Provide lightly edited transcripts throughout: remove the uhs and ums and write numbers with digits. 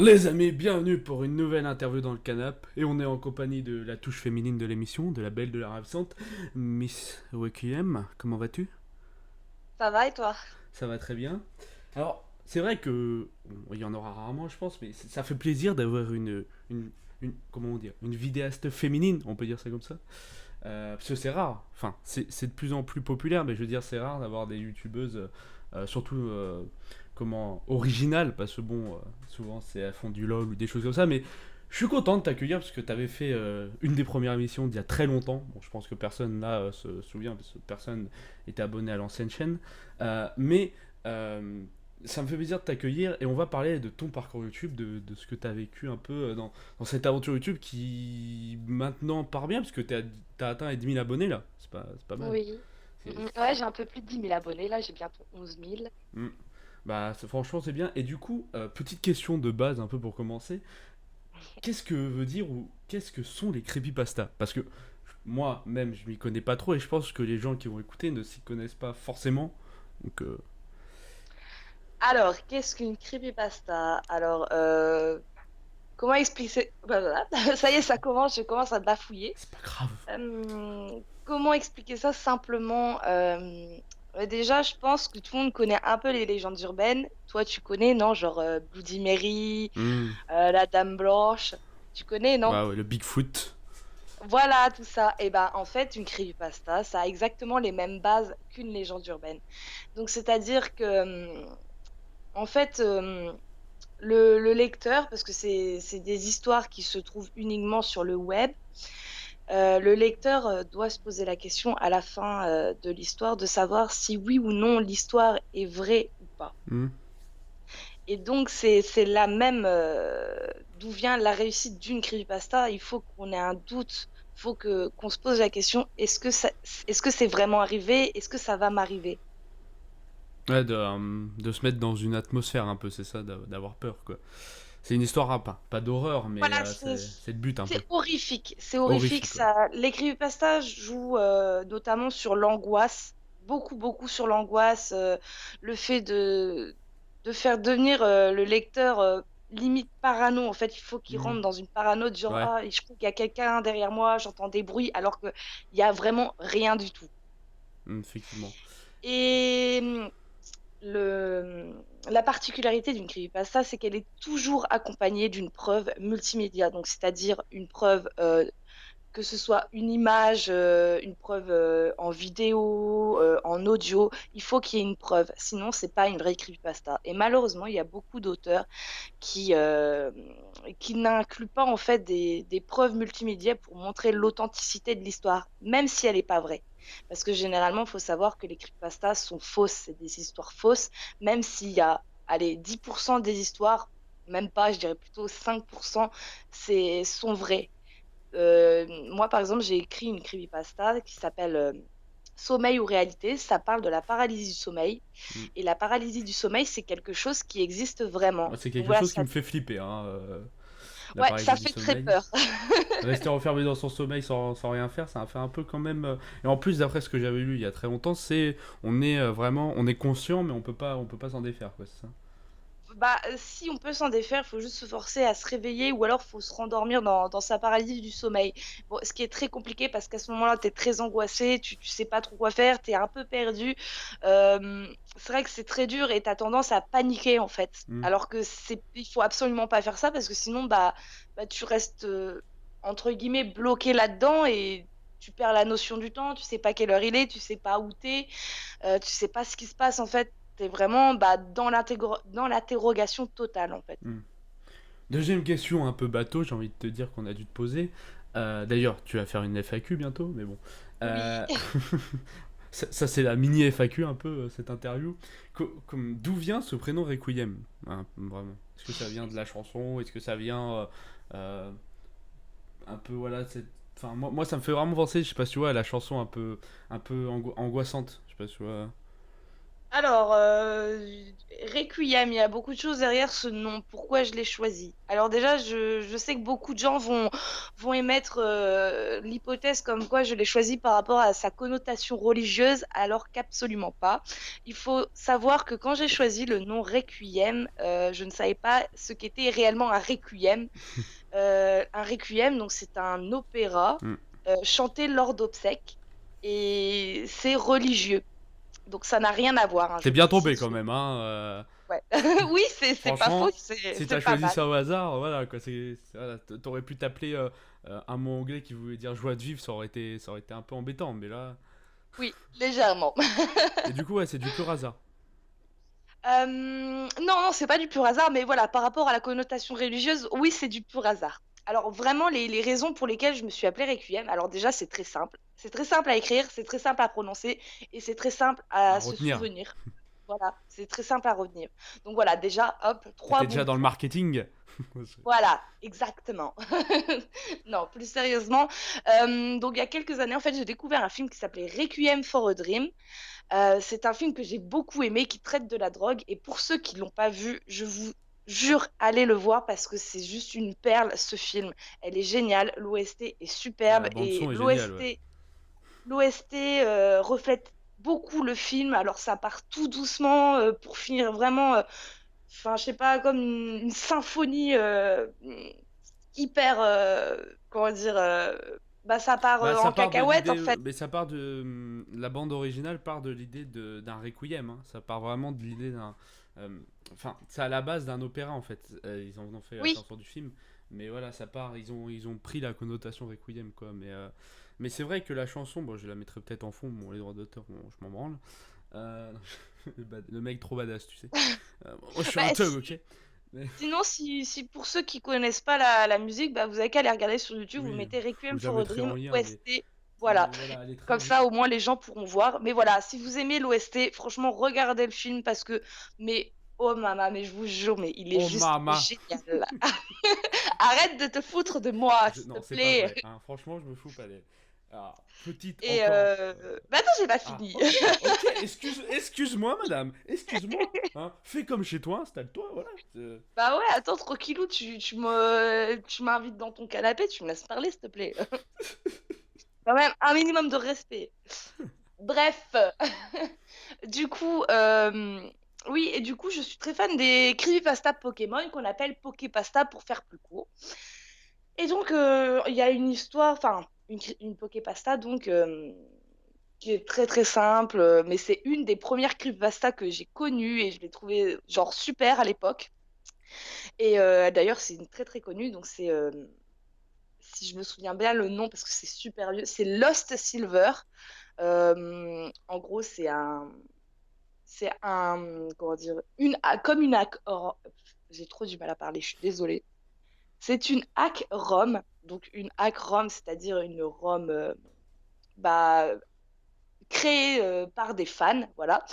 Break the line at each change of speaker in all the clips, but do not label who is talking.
Les amis, bienvenue pour une nouvelle interview dans le canap. Et on est en compagnie de la touche féminine de l'émission, de la belle de la ravissante, Miss Requiem. Comment vas-tu?
Ça va et toi?
Ça va très bien. Alors, c'est vrai que bon, il y en aura rarement, je pense, mais ça fait plaisir d'avoir comment dire, une vidéaste féminine, on peut dire ça comme ça. Parce que c'est rare. Enfin, c'est de plus en plus populaire, mais je veux dire, c'est rare d'avoir des youtubeuses, surtout comment originales, parce que bon, souvent c'est à fond du lol ou des choses comme ça, mais je suis content de t'accueillir parce que tu avais fait une des premières émissions d'il y a très longtemps. Bon, je pense que personne là se souvient parce que personne était abonné à l'ancienne chaîne. Mais ça me fait plaisir de t'accueillir et on va parler de ton parcours YouTube, de ce que tu as vécu un peu dans cette aventure YouTube qui maintenant part bien parce que t'as atteint les 10 000 abonnés là. C'est pas mal.
Oui. Ouais, j'ai un peu plus de 10 000 abonnés, là, j'ai bientôt 11 000.
Mm. Bah, franchement, c'est bien. Et du coup, petite question de base un peu pour commencer. Qu'est-ce que veut dire ou qu'est-ce que sont les creepypastas? Parce que moi-même, je m'y connais pas trop et je pense que les gens qui vont écouter ne s'y connaissent pas forcément. Donc,
Alors, qu'est-ce qu'une creepypasta? Alors, comment expliquer... Voilà. Ça y est, ça commence, je commence à bafouiller.
c'est pas grave.
Comment expliquer ça simplement? Déjà, je pense que tout le monde connaît un peu les légendes urbaines. Toi, tu connais, non? Genre Bloody Mary,
Hmm.
la Dame Blanche. Tu connais, non?
Ouais, ouais, le Bigfoot.
Voilà, tout ça. Et ben, en fait, une creepypasta, ça a exactement les mêmes bases qu'une légende urbaine. Donc, c'est-à-dire que, en fait, le lecteur, parce que c'est des histoires qui se trouvent uniquement sur le web, le lecteur doit se poser la question à la fin de l'histoire de savoir si oui ou non l'histoire est vraie ou pas.
Hmm.
Et donc, c'est la même d'où vient la réussite d'une creepypasta. Il faut qu'on ait un doute, il faut qu'on se pose la question, est-ce que c'est vraiment arrivé? Est-ce que ça va m'arriver?
Ouais, de se mettre dans une atmosphère un peu, c'est ça, d'avoir peur, quoi. C'est une histoire pas d'horreur, mais
Voilà,
c'est le but un peu.
c'est horrifique. C'est horrifique.
Horrifique, ouais.
Ça, les creepypastas jouent notamment sur l'angoisse, beaucoup, beaucoup sur l'angoisse, le fait de faire devenir le lecteur limite parano. En fait, il faut qu'il
Hmm.
rentre dans une parano de genre,
Ouais,
ah, je crois qu'il y a quelqu'un derrière moi, j'entends des bruits, alors qu'il y a vraiment rien du tout.
effectivement.
Et la particularité d'une creepypasta, c'est qu'elle est toujours accompagnée d'une preuve multimédia, donc c'est-à-dire une preuve, que ce soit une image, une preuve en vidéo, en audio, il faut qu'il y ait une preuve, sinon c'est pas une vraie creepypasta. Et malheureusement, il y a beaucoup d'auteurs qui, qui n'incluent pas en fait des preuves multimédia pour montrer l'authenticité de l'histoire, même si elle n'est pas vraie. Parce que généralement, il faut savoir que les creepypastas sont fausses, c'est des histoires fausses, même s'il y a, allez, 10% des histoires, même pas, je dirais plutôt 5%, sont vraies. Moi, par exemple, j'ai écrit une creepypasta qui s'appelle Sommeil ou réalité. Ça parle de la paralysie du sommeil.
Hmm.
Et la paralysie du sommeil, c'est quelque chose qui existe vraiment.
Ouais, c'est
Donc
quelque
voilà,
chose qui me fait flipper, hein, la
ouais, ça
paralysie du
fait très
sommeil.
peur.
Rester enfermé dans son sommeil sans rien faire, ça fait un peu quand même. Et en plus, d'après ce que j'avais lu il y a très longtemps, c'est on est vraiment, on est conscient, mais on peut pas s'en défaire, quoi, c'est ça.
Bah, si on peut s'en défaire, il faut juste se forcer à se réveiller ou alors faut se rendormir dans sa paralysie du sommeil. Bon, ce qui est très compliqué parce qu'à ce moment-là, tu es très angoissé, tu sais pas trop quoi faire, tu es un peu perdu. C'est vrai que c'est très dur et tu as tendance à paniquer en fait.
Hmm.
Alors que il faut absolument pas faire ça parce que sinon, bah tu restes entre guillemets bloqué là-dedans et tu perds la notion du temps, tu sais pas quelle heure il est, tu sais pas où t'es, tu sais pas ce qui se passe en fait. Tu vraiment, bah, dans l'interrogation totale, en fait.
Hmm. Deuxième question un peu bateau, j'ai envie de te dire qu'on a dû te poser. D'ailleurs, tu vas faire une FAQ bientôt, mais bon.
Oui.
Euh, ça, c'est la mini FAQ un peu, cette interview. D'où vient ce prénom Requiem, hein, vraiment? Est-ce que ça vient de la chanson? Est-ce que ça vient euh, un peu, voilà, enfin, moi, ça me fait vraiment penser, je sais pas si tu vois, à la chanson un peu angoissante. Je sais pas si tu vois.
Alors, Requiem, il y a beaucoup de choses derrière ce nom. Pourquoi je l'ai choisi? Alors déjà, je sais que beaucoup de gens vont émettre l'hypothèse comme quoi je l'ai choisi par rapport à sa connotation religieuse, alors qu'absolument pas. Il faut savoir que quand j'ai choisi le nom Requiem, je ne savais pas ce qu'était réellement un requiem. Un requiem, donc c'est un opéra
Hmm.
chanté lors d'obsèques et c'est religieux. Donc ça n'a rien à voir, hein,
T'es
je
bien tombé quand
précise.
même, hein.
Ouais. Oui, c'est pas faux,
Franchement, si
c'est
t'as
pas
choisi
mal.
ça au hasard, voilà quoi. Voilà, t'aurais pu t'appeler un mot anglais qui voulait dire joie de vivre, ça aurait été un peu embêtant, mais là.
Oui, légèrement.
Et du coup, ouais, c'est du pur hasard.
Non, non, c'est pas du pur hasard, mais voilà, par rapport à la connotation religieuse, oui, c'est du pur hasard. Alors vraiment, les raisons pour lesquelles je me suis appelée Requiem, alors déjà, c'est très simple. C'est très simple à écrire, c'est très simple à prononcer et c'est très simple
À
à se
retenir.
souvenir. Voilà, c'est très simple à retenir. Donc voilà, déjà, hop, trois
T'étais
bons
déjà dans le
points.
marketing.
Voilà, exactement. Non, plus sérieusement, donc il y a quelques années, en fait, j'ai découvert un film qui s'appelait Requiem for a Dream. C'est un film que j'ai beaucoup aimé, qui traite de la drogue et pour ceux qui l'ont pas vu, je vous jure, allez le voir parce que c'est juste une perle, ce film. Elle est géniale, l'OST est superbe
La bande
et
son est géniale, ouais.
l'OST, reflète beaucoup le film. Alors ça part tout doucement, pour finir vraiment, enfin, je sais pas, comme une symphonie hyper, comment dire, bah, ça part
Bah, ça
en
part de
cacahuète en
l'idée,
fait.
mais ça part de la bande originale part de l'idée d'un requiem. Hein. Ça part vraiment de l'idée d'un. Enfin, c'est à la base d'un opéra en fait. Ils en ont fait la
Oui,
chanson du film, mais voilà, ça part. Ils ont pris la connotation requiem quoi. Mais c'est vrai que la chanson, bon, je la mettrai peut-être en fond. Bon, les droits d'auteur, bon, je m'en branle. Euh, le mec trop badass, tu sais. Moi, je suis
bah,
un thug, ok. Mais-
sinon, si pour ceux qui connaissent pas la musique, bah, vous avez qu'à aller regarder sur YouTube, vous
oui,
mettez Requiem
je la
for a
mettrai
Dream
en lien,
OST, voilà.
mais voilà, elle est très
Comme
bien.
ça, au moins, les gens pourront voir. Mais voilà, si vous aimez l'OST, franchement, regardez le film parce que, mais, oh maman, mais je vous jure, mais il est
Oh
juste
mama.
génial. Arrête de te foutre de moi, s'il te
Non, c'est pas
plaît.
vrai. Hein. Franchement, je me fous pas des. Ah, petite
Et,
encore.
bah attends, j'ai pas
Ah,
fini.
ok, ok. Excuse-moi, madame. Excuse-moi. Hein. Fais comme chez toi, installe-toi, voilà.
Bah ouais, attends, tranquillou, tu m'invites dans ton canapé, tu me laisses parler, s'il te plaît. Quand même, un minimum de respect. Bref, du coup, oui, et du coup, je suis très fan des creepypasta Pokémon qu'on appelle Poképasta pour faire plus court. Et donc, il y a une histoire, enfin, une Poképasta, donc, qui est très très simple, mais c'est une des premières creepypasta que j'ai connues et je l'ai trouvée genre super à l'époque. Et d'ailleurs, c'est une très très connue, donc c'est, si je me souviens bien le nom, parce que c'est super vieux, c'est Lost Silver. En gros, c'est un, comment dire, comme une hack, j'ai trop du mal à parler, je suis désolée. C'est une hack ROM, donc une hack ROM, c'est-à-dire une ROM bah, créée par des fans, voilà.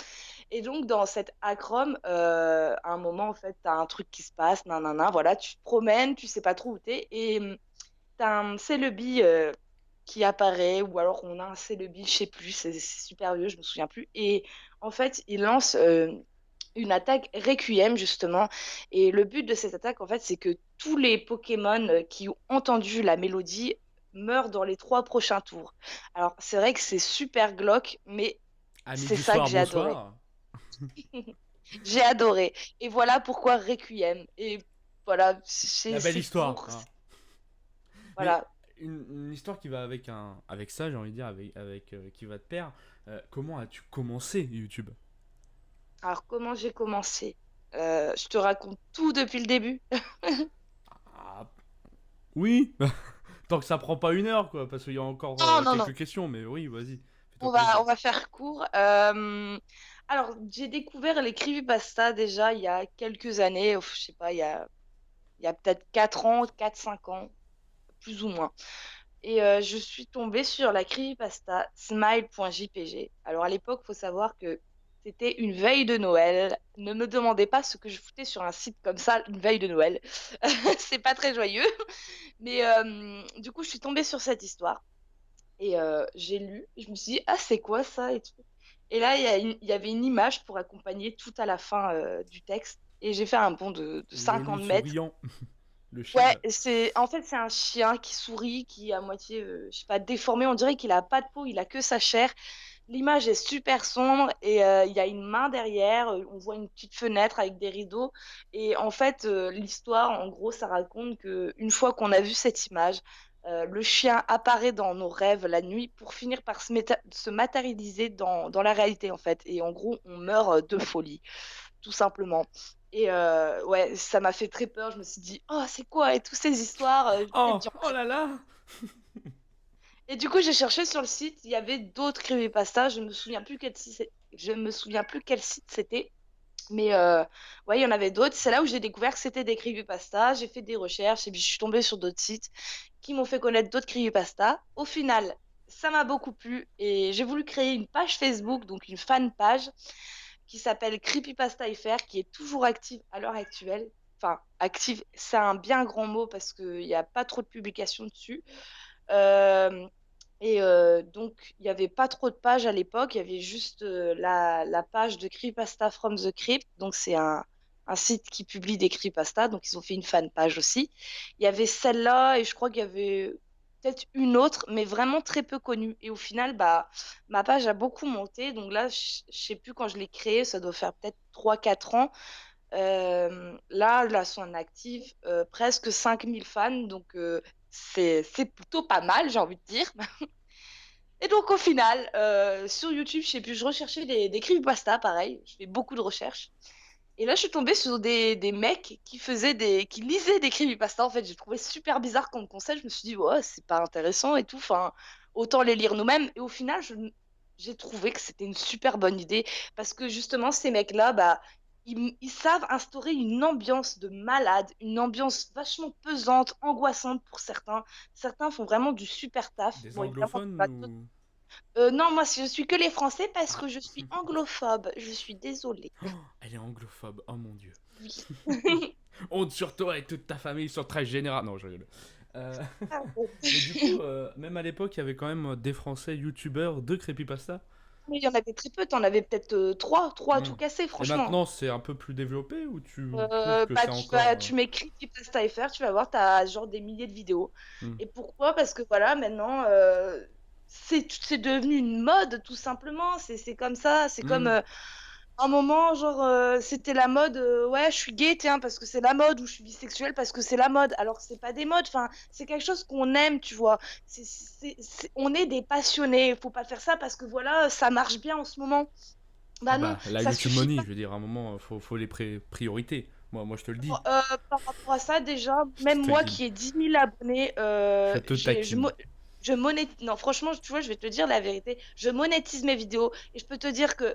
Et donc, dans cette hack ROM, à un moment, en fait, t'as un truc qui se passe, nanana, voilà, tu te promènes, tu sais pas trop où t'es, et t'as un Celebi qui apparaît, ou alors on a un Celebi, je sais plus, c'est super vieux, je me souviens plus. Et en fait, il lance une attaque Requiem, justement. Et le but de cette attaque, en fait, c'est que tous les Pokémon qui ont entendu la mélodie meurent dans les 3 prochains tours. Alors, c'est vrai que c'est super glauque, mais
Amis
c'est
du
ça que
soir,
j'ai adoré.
bonsoir.
J'ai adoré. Et voilà pourquoi Requiem. Et voilà,
La belle
c'est
histoire.
court.
Hein. Mais
Voilà.
une histoire qui va avec ça, j'ai envie de dire, qui va te perdre. Comment as-tu commencé YouTube?
Alors, comment j'ai commencé? Je te raconte tout depuis le début.
Ah, oui. Tant que ça prend pas 1 heure, quoi, parce qu'il y a encore
Non, non, non.
quelques questions, mais oui, vas-y, fais-toi
On
plaisir.
va faire court. Alors, j'ai découvert les creepypasta déjà il y a quelques années. Je sais pas, il y a peut-être 4 ans, 4 5 ans, plus ou moins. Et je suis tombée sur la creepypasta smile.jpg. Alors, à l'époque, faut savoir que c'était une veille de Noël. Ne me demandez pas ce que je foutais sur un site comme ça, une veille de Noël. C'est pas très joyeux. Mais du coup, je suis tombée sur cette histoire. Et j'ai lu. Et je me suis dit, ah, c'est quoi ça et tout. Et là, il y avait une image pour accompagner tout à la fin du texte. Et j'ai fait un bond de
Le loup
50 mètres.
souriant, le chien
Ouais,
là.
en fait, c'est un chien qui sourit, qui est à moitié, je sais pas, déformé. On dirait qu'il a pas de peau, il a que sa chair. L'image est super sombre et il y a une main derrière. On voit une petite fenêtre avec des rideaux. Et en fait, l'histoire, en gros, ça raconte que une fois qu'on a vu cette image, le chien apparaît dans nos rêves la nuit pour finir par se matérialiser dans la réalité, en fait. Et en gros, on meurt de folie, tout simplement. Et ouais, ça m'a fait très peur. Je me suis dit, oh, c'est quoi? Et toutes ces histoires, j'essaie
Oh,
d'y
oh là là.
et du coup, j'ai cherché sur le site, il y avait d'autres creepypasta, je me souviens plus quel site c'était, mais ouais, il y en avait d'autres. C'est là où j'ai découvert que c'était des creepypasta, j'ai fait des recherches et puis je suis tombée sur d'autres sites qui m'ont fait connaître d'autres creepypasta. Au final, ça m'a beaucoup plu et j'ai voulu créer une page Facebook, donc une fan page qui s'appelle Creepypasta FR, qui est toujours active à l'heure actuelle. Enfin, active, c'est un bien grand mot parce qu'il n'y a pas trop de publications dessus. Euh, donc, il n'y avait pas trop de pages à l'époque. Il y avait juste la page de Creepypasta from the Crypt. Donc, c'est un site qui publie des creepypasta. Donc, ils ont fait une fan page aussi. Il y avait celle-là et je crois qu'il y avait peut-être une autre, mais vraiment très peu connue. Et au final, bah, ma page a beaucoup monté. Donc là, je sais plus quand je l'ai créée. Ça doit faire peut-être 3 4 ans. Là sont en active presque 5000 fans, donc c'est plutôt pas mal, j'ai envie de dire. Et donc au final, sur YouTube, je sais plus, je recherchais des creepypasta, pareil, je fais beaucoup de recherches. Et là, je suis tombée sur des mecs qui lisaient des creepypasta. En fait, j'ai trouvé super bizarre comme conseil. Je me suis dit, ouais, c'est pas intéressant et tout. Enfin, autant les lire nous-mêmes. Et au final, j'ai trouvé que c'était une super bonne idée parce que justement, ces mecs-là, bah, ils savent instaurer une ambiance de malade, une ambiance vachement pesante, angoissante pour certains. Certains font vraiment du super taf.
Des
Bon, évidemment,
anglophones ou...
non, moi, je suis que les Français parce que je suis anglophobe. Je suis désolée.
Oh, elle est anglophobe, oh mon dieu.
Oui.
Honte sur toi et toute ta famille sur 13 générations. Non, je rigole. Euh,
Pardon.
Mais du coup, même à l'époque, il y avait quand même des Français youtubeurs de creepypasta.
Mais il y en avait très peu, t'en avais peut-être trois à
Hmm.
tout casser,
Et
franchement.
maintenant, c'est un peu plus développé ou tu trouves que
Bah,
c'est encore...
tu m'écris Creepypasta FR, tu vas voir, t'as genre des milliers de vidéos.
hmm.
Et pourquoi? Parce que voilà, maintenant, c'est devenu une mode, tout simplement. C'est comme ça. C'est comme
Hmm.
un moment, genre, c'était la mode, ouais, je suis gay, tiens, parce que c'est la mode, ou je suis bisexuelle parce que c'est la mode. Alors que c'est pas des modes, enfin, c'est quelque chose qu'on aime, tu vois. On est des passionnés. Faut pas faire ça parce que voilà, ça marche bien en ce moment.
Ah
Bah non,
bah, la
ça
YouTube
suffit
Money,
pas.
je veux dire, à un moment, faut les priorités. Moi, je te le dis.
Par rapport à ça, déjà,
Je
même
te
moi
taquine.
qui ai 10 000 abonnés,
Je te taquine.
je monétise. Non, franchement, tu vois, je vais te dire la vérité. Je monétise mes vidéos et je peux te dire que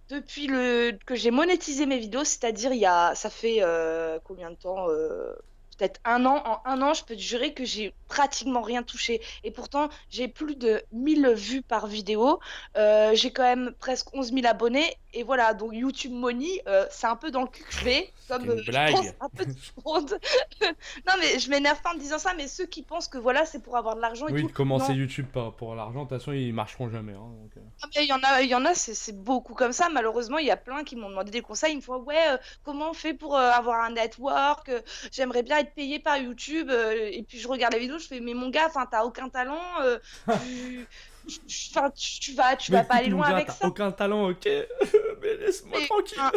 depuis que j'ai monétisé mes vidéos, c'est-à-dire ça fait combien de temps? Peut-être un an. En un an, je peux te jurer que j'ai pratiquement rien touché. Et pourtant, j'ai plus de 1000 vues par vidéo. J'ai quand même presque 11 000 abonnés. Et voilà, donc YouTube Money, c'est un peu dans le cul que je vais,
C'était
comme
une
je pense
blague.
un peu tout le monde. Non, mais je m'énerve pas en me disant ça, mais ceux qui pensent que voilà, c'est pour avoir de l'argent et
Oui,
tout,
de commencer
non.
YouTube pour l'argent, de toute façon, ils marcheront jamais. Hein, donc,
Ah, mais il y en a, c'est beaucoup comme ça. Malheureusement, il y a plein qui m'ont demandé des conseils. Ils me font, ouais, comment on fait pour avoir un network? J'aimerais bien être payé par YouTube. Et puis je regarde la vidéo, je fais, mais mon gars, enfin, t'as aucun talent. Tu, enfin, tu
Mais
vas pas
écoute,
aller
mon
loin
gars,
avec
t'as
ça.
aucun talent, ok? Mais laisse-moi
Mais,
tranquille.
enfin,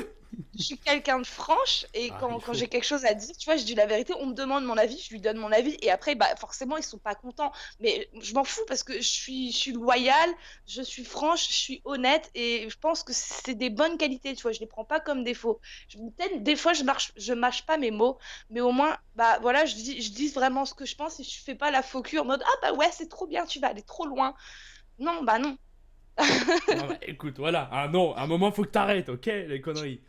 je suis quelqu'un de franche et
Ah, il
quand
faut.
j'ai quelque chose à dire, tu vois, je dis la vérité, on me demande mon avis, je lui donne mon avis et après, bah, forcément, ils sont pas contents. Mais je m'en fous parce que je suis loyale, je suis franche, je suis honnête et je pense que c'est des bonnes qualités, tu vois, je les prends pas comme défaut. Peut-être des fois, je mâche pas mes mots, mais au moins, bah voilà, je dis vraiment ce que je pense et je fais pas la faux cul en mode, ah bah ouais, c'est trop bien, tu vas aller trop loin. Non, bah non.
Non, bah, écoute, voilà. Ah non, à un moment, faut que t'arrêtes, ok? Les conneries.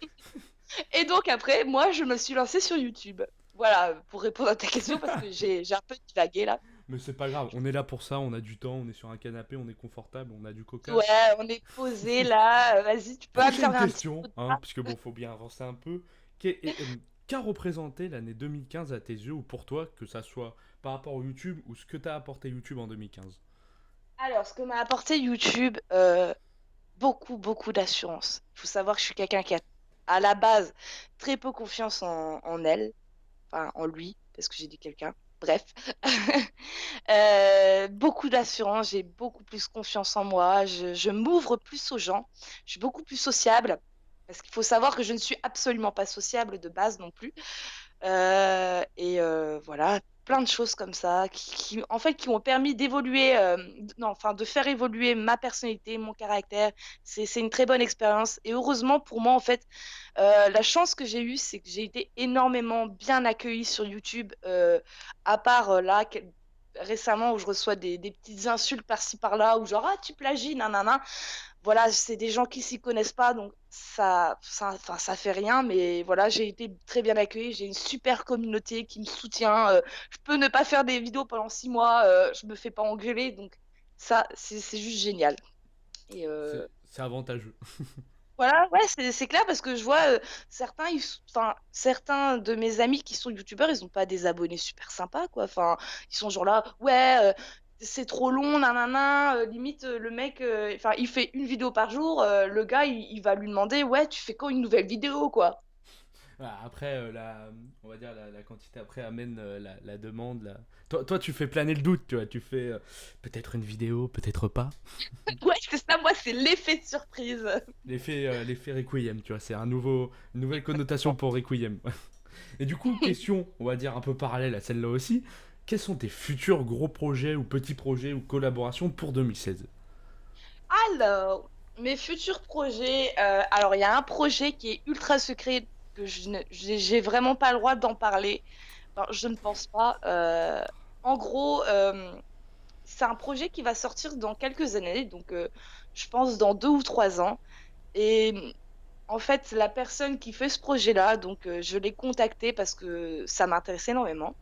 Et donc après, moi, je me suis lancée sur YouTube. Voilà, pour répondre à ta question, parce que j'ai un peu divagué là.
Mais c'est pas grave, on est là pour ça, on a du temps, on est sur un canapé, on est confortable, on a du coca.
Ouais, on est posé là. Vas-y, tu peux me faire
Prochaine
un petit
question,
peu de
hein,
ça.
puisque bon, faut bien avancer un peu. Qu'a représenté l'année 2015 à tes yeux ou pour toi, que ça soit par rapport au YouTube ou ce que t'as apporté YouTube en 2015?
Alors, ce que m'a apporté YouTube, beaucoup, beaucoup d'assurance. Il faut savoir que je suis quelqu'un qui a, à la base, très peu confiance en elle, enfin en lui, parce que j'ai dit quelqu'un. Bref. Beaucoup d'assurance, j'ai beaucoup plus confiance en moi, je m'ouvre plus aux gens, je suis beaucoup plus sociable, parce qu'il faut savoir que je ne suis absolument pas sociable de base non plus. Voilà, plein de choses comme ça en fait, qui m'ont permis d'évoluer, non, enfin, de faire évoluer ma personnalité, mon caractère. C'est une très bonne expérience et heureusement pour moi, en fait, la chance que j'ai eue, c'est que j'ai été énormément bien accueillie sur YouTube, à part, là, récemment où je reçois des petites insultes par-ci par-là ou genre: «Ah, tu plagies, nanana». Voilà, c'est des gens qui s'y connaissent pas, donc enfin, ça fait rien, mais voilà, j'ai été très bien accueillie. J'ai une super communauté qui me soutient. Je peux ne pas faire des vidéos pendant 6 mois, je me fais pas engueuler, donc ça, c'est juste génial. Et
C'est avantageux.
voilà, ouais, c'est clair parce que je vois certains, enfin, certains de mes amis qui sont youtubeurs, ils ont pas des abonnés super sympas, quoi. Enfin, ils sont genre là, ouais, c'est trop long, nanana. Limite, le mec, enfin, il fait une vidéo par jour. Le gars, il va lui demander, ouais, tu fais quand une nouvelle vidéo, quoi.
Voilà, après, on va dire la quantité après amène la demande. Toi, tu fais planer le doute, tu vois. Tu fais peut-être une vidéo, peut-être pas.
Ouais, c'est ça, moi, c'est l'effet de surprise.
L'effet Requiem, tu vois. C'est une nouvelle connotation pour Requiem. Et du coup, question, on va dire un peu parallèle à celle-là aussi. Quels sont tes futurs gros projets ou petits projets ou collaborations pour 2016?
Alors, mes futurs projets, alors il y a un projet qui est ultra secret que j'ai vraiment pas le droit d'en parler. Enfin, je ne pense pas. En gros, c'est un projet qui va sortir dans quelques années, donc je pense dans 2 ou 3 ans. Et en fait, la personne qui fait ce projet-là, donc je l'ai contacté parce que ça m'intéresse énormément.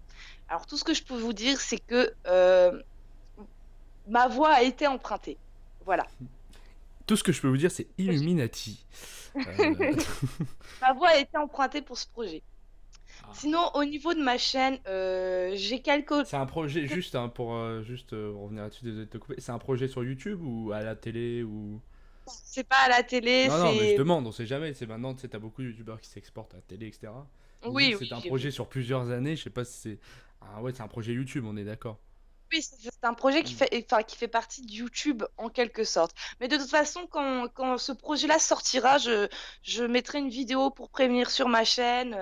Alors tout ce que je peux vous dire, c'est que ma voix a été empruntée. Voilà.
Tout ce que je peux vous dire, c'est Illuminati. Euh,
Ma voix a été empruntée pour ce projet.
ah.
Sinon, au niveau de ma chaîne, j'ai quelques.
C'est un projet, juste hein, pour juste revenir là-dessus, désolé de te couper. C'est un projet sur YouTube ou à la télé ou.
C'est pas à la télé,
Non, non, mais je
c'est.
demande, on sait jamais. C'est maintenant, tu sais, t'as beaucoup de youtubeurs qui s'exportent à la télé, etc. Vu
Oui,
que
oui,
c'est un
j'ai vu.
projet sur plusieurs années, je sais pas si c'est. Ah ouais, c'est un projet YouTube, on est d'accord.
Oui, c'est un projet
Hmm.
qui fait partie de YouTube en quelque sorte. Mais de toute façon, quand ce projet-là sortira, je mettrai une vidéo pour prévenir sur ma chaîne.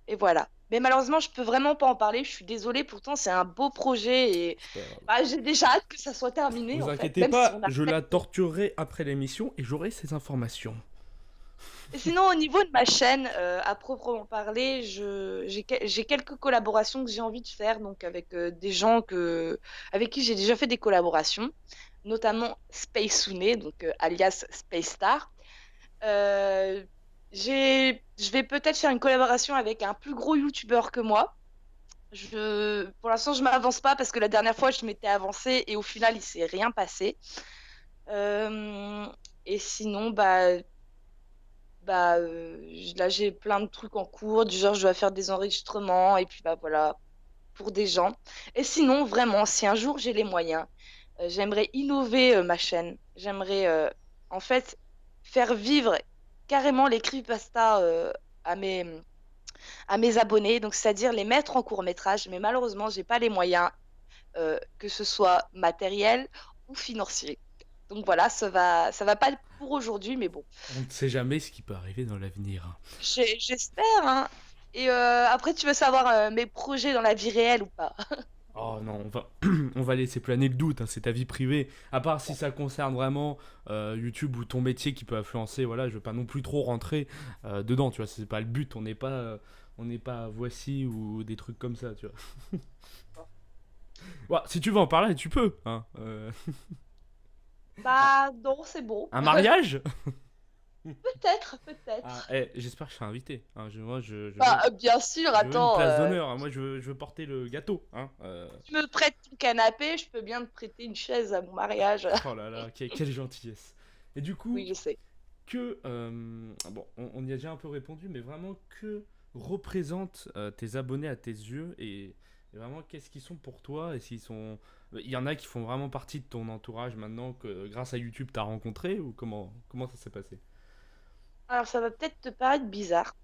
Et voilà. Mais malheureusement, je peux vraiment pas en parler. Je suis désolée. Pourtant, c'est un beau projet et
C'est pas grave.
bah, j'ai déjà hâte que ça soit terminé
Vous
en fait.
inquiétez
Même si
pas,
on a.
je la torturerai après l'émission et j'aurai ces informations.
Et sinon, au niveau de ma chaîne, à proprement parler, j'ai quelques collaborations que j'ai envie de faire, donc avec des gens avec qui j'ai déjà fait des collaborations, notamment Spacesune, donc alias Space Star. Euh, je vais peut-être faire une collaboration avec un plus gros YouTuber que moi. Pour l'instant, je m'avance pas parce que la dernière fois, je m'étais avancée et au final, il s'est rien passé. Euh, et sinon, là, j'ai plein de trucs en cours, du genre, je dois faire des enregistrements, et puis, bah, voilà, pour des gens. Et sinon, vraiment, si un jour j'ai les moyens, j'aimerais innover ma chaîne. J'aimerais, en fait, faire vivre carrément les creepypastas à à mes abonnés, donc c'est-à-dire les mettre en court-métrage, mais malheureusement, j'ai pas les moyens, que ce soit matériel ou financier. Donc voilà, ça va pas être pour aujourd'hui, mais bon.
On ne sait jamais ce qui peut arriver dans l'avenir.
J'espère, hein. Et après, tu veux savoir mes projets dans la vie réelle ou pas?
Oh non, on va laisser planer le doute, hein, c'est ta vie privée. À part si ça concerne vraiment YouTube ou ton métier qui peut influencer, voilà, je veux pas non plus trop rentrer dedans, tu vois, c'est pas le but, on n'est pas voici ou des trucs comme ça, tu vois. Ouais, si tu veux en parler, tu peux, hein. Un,
Bah non, c'est bon.
un mariage.
Peut-être,
Ah,
peut-être.
j'espère que je serai invité, hein, moi,
Bah bien sûr,
je veux une
attends,
place d'honneur, hein, moi, je veux porter le gâteau, hein.
tu me prêtes ton canapé, je peux bien te prêter une chaise à mon mariage.
Oh là là, quelle gentillesse. Et du
Oui,
coup,
je sais.
bon, on y a déjà un peu répondu, mais vraiment que représentent tes abonnés à tes yeux et Et vraiment, qu'est-ce qu'ils sont pour toi? Et s'ils sont... Il y en a qui font vraiment partie de ton entourage maintenant que grâce à YouTube t'as rencontré ou comment ça s'est passé?
Alors ça va peut-être te paraître bizarre,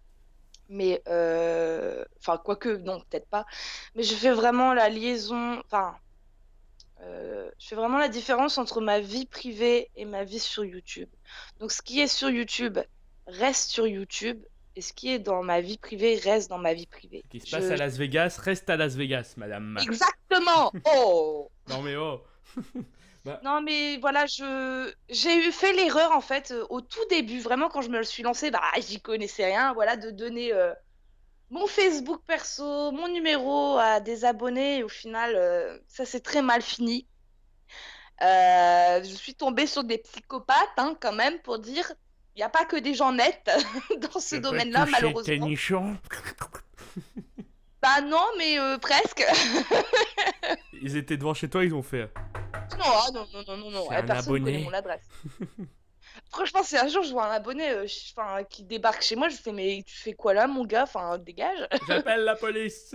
mais enfin quoique non, peut-être pas. Mais je fais vraiment la liaison, enfin je fais vraiment la différence entre ma vie privée et ma vie sur YouTube. Donc ce qui est sur YouTube reste sur YouTube et ce qui est dans ma vie privée reste dans ma vie privée.
Ce qui se passe
Je
à Las Vegas reste à Las Vegas, madame.
Exactement! Oh!
Non mais oh. Bah,
Non, mais voilà, j'ai eu fait l'erreur en fait au tout début, vraiment quand je me le suis lancée, bah j'y connaissais rien, voilà, de donner mon Facebook perso, mon numéro à des abonnés, et au final, ça s'est très mal fini. Je suis tombée sur des psychopathes, hein, quand même, pour dire, il n'y a pas que des gens nets dans ce
je peux
domaine-là,
toucher tes
malheureusement.
nichons.
Bah non, mais presque.
Ils étaient devant chez toi, ils ont fait.
Non, ah, non, non, non, non, non,
C'est un
personne connaît mon
abonné.
adresse. Franchement, si un jour je vois un abonné enfin, qui débarque chez moi, je fais, mais tu fais quoi là, mon gars? Enfin, dégage.
J'appelle la police.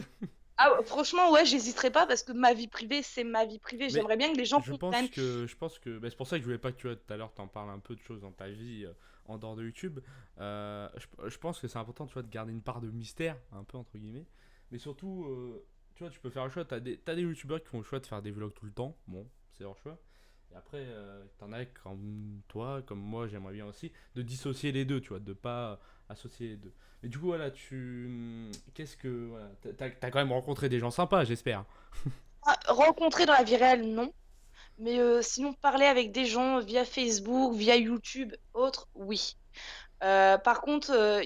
Ah, franchement, ouais, j'hésiterai pas parce que ma vie privée, c'est ma vie privée.
Mais
J'aimerais bien que les gens comprennent.
je pense que, bah, c'est pour ça que je voulais pas que tu vois tout à l'heure t'en parles un peu de choses dans ta vie en dehors de YouTube. Je pense que c'est important, tu vois, de garder une part de mystère, un peu entre guillemets. Mais surtout, tu vois, tu peux faire le choix. T'as des YouTubeurs qui font le choix de faire des vlogs tout le temps. Bon, c'est leur choix. Et après, t'en as comme toi, comme moi, j'aimerais bien aussi, de dissocier les deux, tu vois, de pas associer les deux. Mais du coup, voilà, qu'est-ce que. Voilà, t'as quand même rencontré des gens sympas, j'espère.
Ah, rencontrer dans la vie réelle, non. Mais sinon, parler avec des gens via Facebook, via YouTube, autre, oui. Par contre,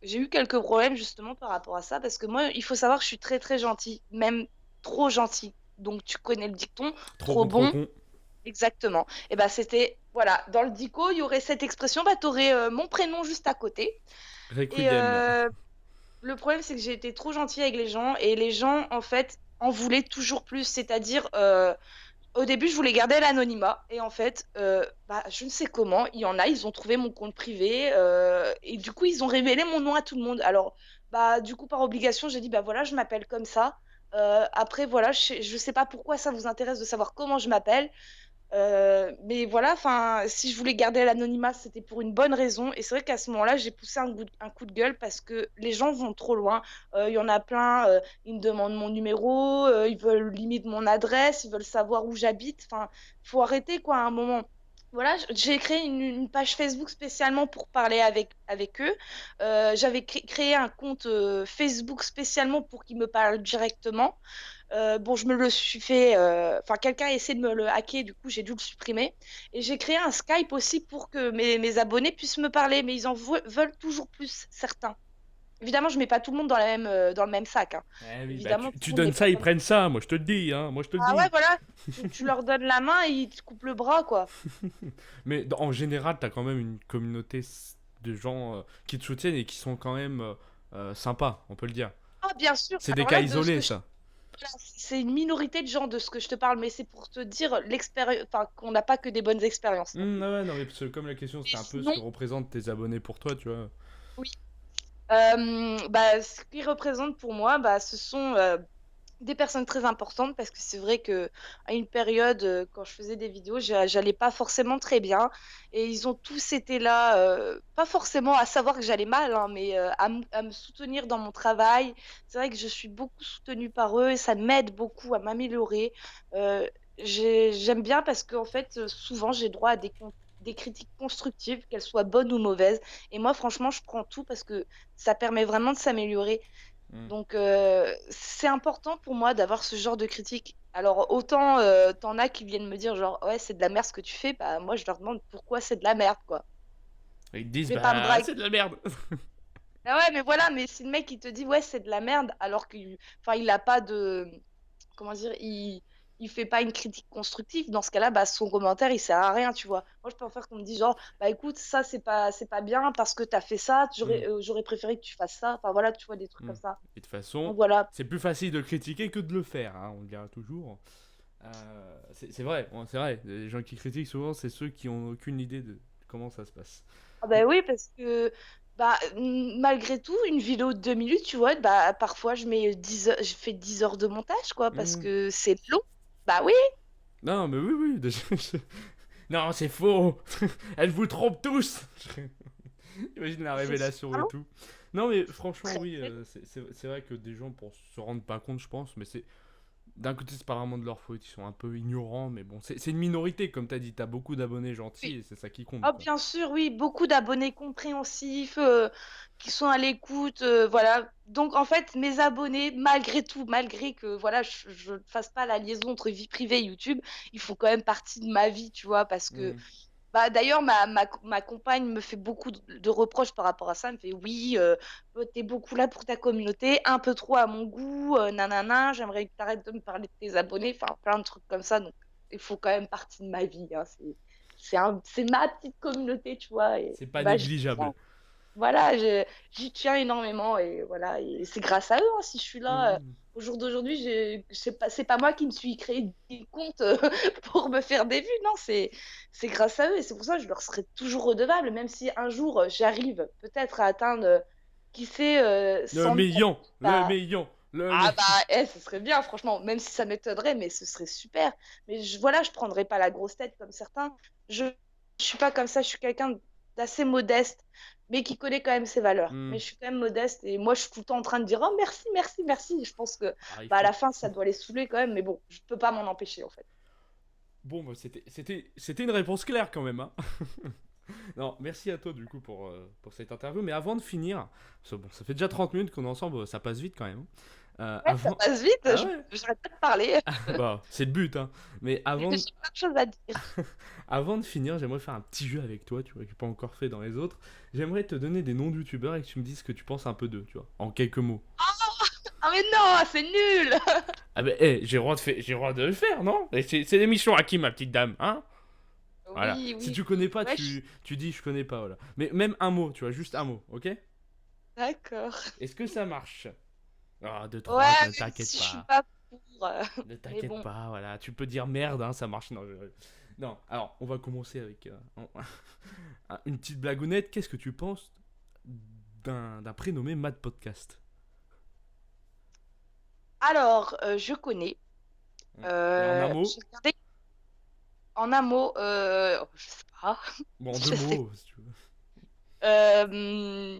j'ai eu quelques problèmes justement par rapport à ça parce que moi, il faut savoir que je suis très très gentille, même trop gentille. Donc tu connais le dicton,
Trop
trop
bon, trop
bon,
con.
exactement. Et ben c'était, voilà, dans le dico, il y aurait cette expression, bah t'aurais mon prénom juste à côté. Et
Requiem.
le problème, c'est que j'ai été trop gentille avec les gens et les gens, en fait, en voulaient toujours plus. C'est-à-dire, au début, je voulais garder l'anonymat et en fait, bah, je ne sais comment, il y en a, ils ont trouvé mon compte privé et du coup, ils ont révélé mon nom à tout le monde. Alors, bah, du coup, par obligation, j'ai dit, bah voilà, je m'appelle comme ça. Après, voilà, je sais pas pourquoi ça vous intéresse de savoir comment je m'appelle. Mais voilà, enfin, si je voulais garder l'anonymat, c'était pour une bonne raison. Et c'est vrai qu'à ce moment-là, j'ai poussé un coup de gueule parce que les gens vont trop loin. Il y en a plein, ils me demandent mon numéro, ils veulent limite mon adresse, ils veulent savoir où j'habite. Enfin, faut arrêter quoi à un moment. Voilà, j'ai créé une page Facebook spécialement pour parler avec eux. J'avais créé un compte Facebook spécialement pour qu'ils me parlent directement. Bon, je me le suis fait. Enfin, quelqu'un a essayé de me le hacker, du coup, j'ai dû le supprimer. Et j'ai créé un Skype aussi pour que mes abonnés puissent me parler, mais ils en veulent toujours plus, certains. Évidemment, je mets pas tout le monde dans le même sac, hein.
Eh oui, bah
Évidemment, tout
tu
le monde n'est
donnes
pas
ça, ils
comme ça.
prennent ça, moi je te le dis, hein, moi je te le
Ah ouais,
dis.
voilà. Tu leur donnes la main et ils te coupent le bras, quoi.
Mais en général, t'as quand même une communauté de gens qui te soutiennent et qui sont quand même sympas, on peut le dire.
Ah, bien sûr.
C'est des
Alors
cas
là,
isolés, ça.
voilà, c'est une minorité de gens de ce que je te parle, mais c'est pour te dire l'expérience, enfin, qu'on n'a pas que des bonnes expériences non plus.
Ah ouais, non, mais parce que comme la question
Mais
c'était un peu ce
sinon,
que représentent tes abonnés pour toi, tu vois.
oui. Bah, ce qu'ils représentent pour moi, bah, ce sont des personnes très importantes parce que c'est vrai que à une période, quand je faisais des vidéos, j'allais pas forcément très bien et ils ont tous été là, pas forcément à savoir que j'allais mal, hein, mais à me soutenir dans mon travail. C'est vrai que je suis beaucoup soutenue par eux et ça m'aide beaucoup à m'améliorer. Heu, j'aime bien parce qu'en fait, souvent, j'ai droit à des critiques constructives, qu'elles soient bonnes ou mauvaises et moi, franchement, je prends tout parce que ça permet vraiment de s'améliorer.
Hmm.
Donc, c'est important pour moi d'avoir ce genre de critique. Alors, autant tu as qui viennent me dire, genre, ouais, c'est de la merde ce que tu fais, bah, moi, je leur demande pourquoi c'est de la merde, quoi.
Et ils te
Je
disent,
vais pas me
bah,
braquer.
c'est de la merde.
Ah ouais, mais voilà, mais si le mec il te dit, ouais, c'est de la merde, alors qu'il, enfin, il a pas de, comment dire, il fait pas une critique constructive, dans ce cas-là, bah, son commentaire, il sert à rien, tu vois. Moi, je préfère qu'on me dise, genre, bah, écoute, ça, c'est pas bien parce que t'as fait ça,
Hmm,
j'aurais préféré que tu fasses ça. Enfin, voilà, tu vois, des trucs
hmm.
comme ça.
Et de toute façon,
Donc, voilà.
c'est plus facile de le critiquer que de le faire, hein, on le dira toujours. C'est vrai, bon, c'est vrai. Les gens qui critiquent souvent, c'est ceux qui ont aucune idée de comment ça se passe.
Ah bah oui, parce que Bah, malgré tout, une vidéo de 2 minutes, tu vois, bah, parfois je fais 10 heures de montage, quoi, parce
Hmm.
que c'est long. Bah oui,
Non, mais oui, oui. Non, c'est faux. Elle vous trompe tous. Imagine la
c'est
révélation
super
et
long.
tout. Non, mais franchement,
Très,
oui,
très long.
c'est vrai que des gens pour se rendre pas compte, je pense, mais c'est d'un côté, c'est pas vraiment de leur faute, ils sont un peu ignorants, mais bon, c'est une minorité, comme t'as dit, t'as beaucoup d'abonnés gentils
Oui.
et c'est ça qui compte,
Oh,
quoi.
bien sûr, oui, beaucoup d'abonnés compréhensifs, qui sont à l'écoute, voilà. Donc, en fait, mes abonnés, malgré tout, malgré que, voilà, je ne fasse pas la liaison entre vie privée et YouTube, ils font quand même partie de ma vie, tu vois, parce que
Hmm.
bah, d'ailleurs, ma compagne me fait beaucoup de reproches par rapport à ça. Elle me fait oui, t'es beaucoup là pour ta communauté, un peu trop à mon goût, nanana, j'aimerais que t'arrêtes de me parler de tes abonnés, enfin plein de trucs comme ça. Donc, il faut quand même partie de ma vie, hein. C'est ma petite communauté, tu vois. Et
C'est pas
bah, j'y tiens.
négligeable.
Voilà, j'y tiens énormément et voilà, et c'est grâce à eux hein, si je suis là.
Hmm.
Au jour d'aujourd'hui, c'est pas moi qui me suis créé des comptes pour me faire des vues, non, c'est grâce à eux et c'est pour ça que je leur serai toujours redevable, même si un jour j'arrive peut-être à atteindre, qui sait,
Le
100 000
million,
abonnés.
le million, le
Ah
million.
bah, ce serait bien, franchement, même si ça m'étonnerait, mais ce serait super. Mais voilà, je prendrais pas la grosse tête comme certains. Je suis pas comme ça, je suis quelqu'un d'assez modeste, mais qui connaît quand même ses valeurs.
Hmm.
Mais je suis quand même modeste et moi, je suis tout le temps en train de dire oh merci, merci, merci. Je pense que
Ah, il
bah, à
faut.
la fin, ça doit les saouler quand même, mais bon, je peux pas m'en empêcher en fait.
Bon, bah, c'était une réponse claire quand même, hein. Non, merci à toi du coup pour cette interview. Mais avant de finir, parce que bon, ça fait déjà 30 minutes qu'on est ensemble, ça passe vite quand même, hein.
Ouais, ça
Avant.
passe vite,
Ah ouais.
j'arrête pas de parler.
Bah, c'est le but, hein. Mais
J'ai plein de choses à dire.
avant de finir, j'aimerais faire un petit jeu avec toi, tu vois, que j'ai pas encore fait dans les autres. J'aimerais te donner des noms de youtubeurs et que tu me dises ce que tu penses un peu d'eux, tu vois, en quelques mots.
Ah mais non, c'est nul.
Ah bah, j'ai le droit j'ai le droit de le faire, non? Et c'est l'émission à qui, ma petite dame, hein? Voilà.
Oui,
Si
oui,
tu connais
oui.
pas,
Ouais,
tu dis je connais pas, voilà. Mais même un mot, tu vois, juste un mot, ok?
d'accord.
Est-ce que ça marche? Ah, deux,
Ouais,
trois, ne
même
t'inquiète
si je suis
pas.
pas pour.
Ne
Mais
t'inquiète
bon.
pas, voilà. Tu peux dire merde, hein, ça marche. Non, non, alors, on va commencer avec une petite blagounette. Qu'est-ce que tu penses d'un prénommé Mad Podcast?
Alors, je connais.
Et en un
J'ai
mot?
regardé en un mot, oh, je sais pas.
Bon, en deux
Je sais.
mots, si tu veux.
Euh,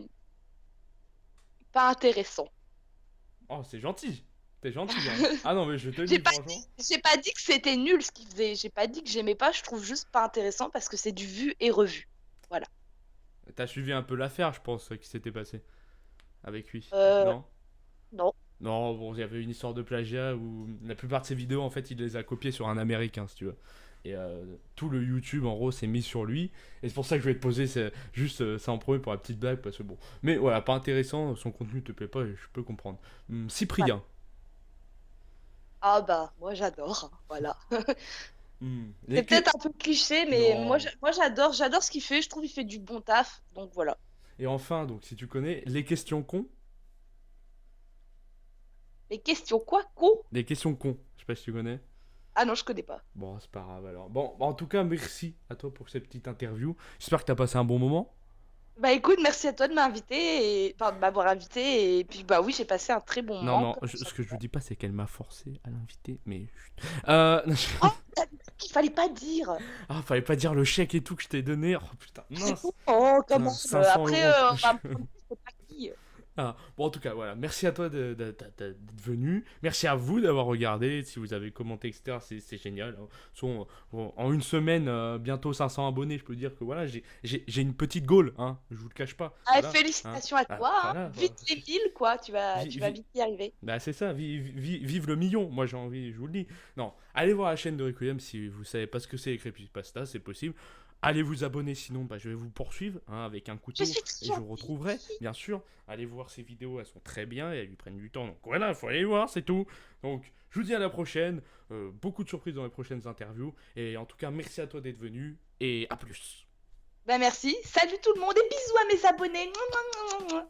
Pas intéressant.
Oh, c'est gentil. T'es gentil, hein. Ah non, mais je te le
J'ai
dis,
pas
franchement.
j'ai pas dit que c'était nul ce qu'il faisait. J'ai pas dit que j'aimais pas. Je trouve juste pas intéressant parce que c'est du vu et revu. Voilà.
T'as suivi un peu l'affaire, je pense, qui s'était passé avec lui.
Euh,
Non?
non.
Non, bon, il y avait une histoire de plagiat où la plupart de ses vidéos, en fait, il les a copiées sur un américain, si tu veux. Et tout le YouTube, en gros, s'est mis sur lui. Et c'est pour ça que je vais te poser juste ça en premier pour la petite blague, parce que bon. Mais voilà, pas intéressant, son contenu te plaît pas, et je peux comprendre.
Voilà.
Cyprien.
Ah bah, moi j'adore, hein, voilà.
Les
C'est
que...
peut-être un peu cliché, mais
Non.
moi j'adore ce qu'il fait. Je trouve qu'il fait du bon taf. Donc voilà.
Et enfin, donc, si tu connais, les questions cons.
Les questions quoi? Quoi?
Les questions cons, je sais pas si tu connais.
Ah non, je connais pas.
Bon, c'est pas grave alors. Bon, en tout cas, merci à toi pour cette petite interview. J'espère que t'as passé un bon moment.
Bah écoute, merci à toi de m'inviter et enfin de m'avoir invité et puis bah oui, j'ai passé un très bon
Non,
moment
non,
comme
ce que
chaque
je vous
fois.
dis pas, c'est qu'elle m'a forcé à l'inviter, mais. Chut.
Oh, t'as dit qu'il fallait pas dire.
Ah, fallait pas dire le chèque et tout que je t'ai donné. Oh putain,
C'est bon.
mince.
Oh, quand
Putain,
même.
500
Après,
euros.
on va me prendre pour pas qui.
Ah, bon, en tout cas, voilà. Merci à toi d'être venu. Merci à vous d'avoir regardé. Si vous avez commenté, etc., c'est génial, hein. En une semaine, bientôt 500 abonnés, je peux dire que voilà, j'ai une petite goal, hein. Je vous le cache pas.
Ah,
Voilà. Hein.
félicitations à
Ah,
toi, hein.
voilà.
Vite les villes, quoi.
Vi-
Tu vas
vi-
vite y arriver.
Bah c'est ça, vive le million, moi j'ai envie, je vous le dis. Non, allez voir la chaîne de Requiem si vous savez pas ce que c'est les Creepypasta, c'est possible. Allez vous abonner, sinon bah, je vais vous poursuivre hein, avec un
Je
couteau
suis très
et je vous retrouverai,
gentille.
bien sûr. Allez voir ces vidéos, elles sont très bien et elles lui prennent du temps. Donc voilà, il faut aller les voir, c'est tout. Donc je vous dis à la prochaine, beaucoup de surprises dans les prochaines interviews. Et en tout cas, merci à toi d'être venu et à plus.
Bah merci. Salut tout le monde et bisous à mes abonnés. Mouah, mouah, mouah, mouah.